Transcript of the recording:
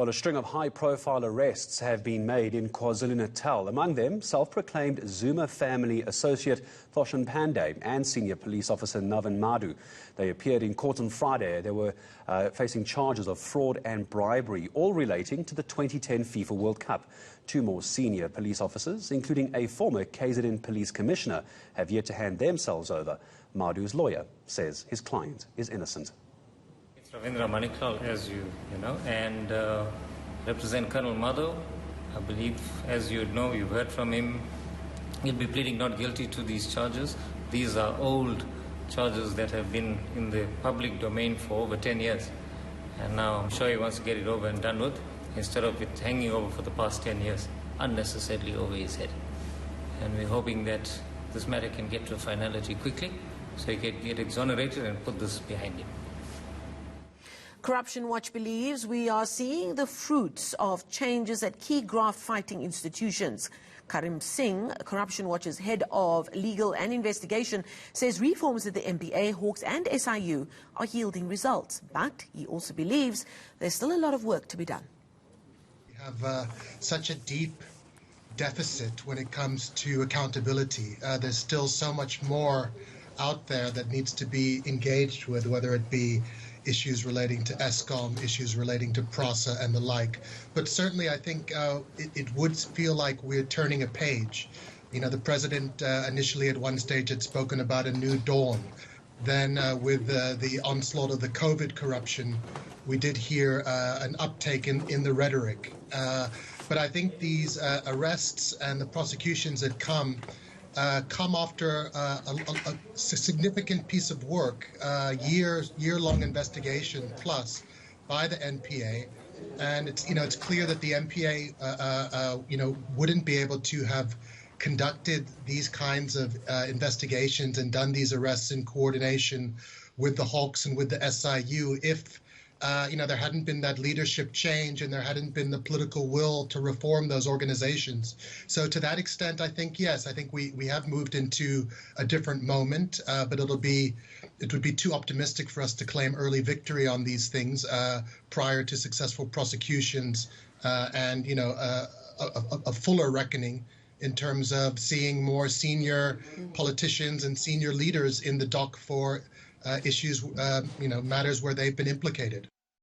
Well, a string of high-profile arrests have been made in KwaZulu-Natal. Among them, self-proclaimed Zuma family associate Thoshan Panday and senior police officer Navin Madhoe. They appeared in court on Friday. They were facing charges of fraud and bribery, all relating to the 2010 FIFA World Cup. Two more senior police officers, including a former KZN police commissioner, have yet to hand themselves over. Madhoe's lawyer says his client is innocent. As you know, and represent Colonel Madhoe. I believe, as you know, you've heard from him, he'll be pleading not guilty to these charges. These are old charges that have been in the public domain for over 10 years. And now I'm sure he wants to get it over and done with, instead of it hanging over for the past 10 years, unnecessarily over his head. And we're hoping that this matter can get to a finality quickly, so he can get exonerated and put this behind him. Corruption Watch believes we are seeing the fruits of changes at key graft-fighting institutions. Karim Singh, Corruption Watch's head of legal and investigation, says reforms at the MPA, Hawks and SIU are yielding results. But he also believes there's still a lot of work to be done. We have such a deep deficit when it comes to accountability. There's still so much more out there that needs to be engaged with, whether it be issues relating to ESCOM, issues relating to PRASA and the like. But certainly I think it would feel like we're turning a page. You know, the president initially at one stage had spoken about a new dawn. Then with the onslaught of the COVID corruption, we did hear an uptake in the rhetoric. But I think these arrests and the prosecutions that come after a significant piece of work, year-long investigation plus by the NPA, and it's clear that the NPA wouldn't be able to have conducted these kinds of investigations and done these arrests in coordination with the Hawks and with the SIU if there hadn't been that leadership change and there hadn't been the political will to reform those organizations. So to that extent, I think, yes, I think we have moved into a different moment, but it would be too optimistic for us to claim early victory on these things prior to successful prosecutions and, a fuller reckoning in terms of seeing more senior politicians and senior leaders in the dock for issues, matters where they've been implicated.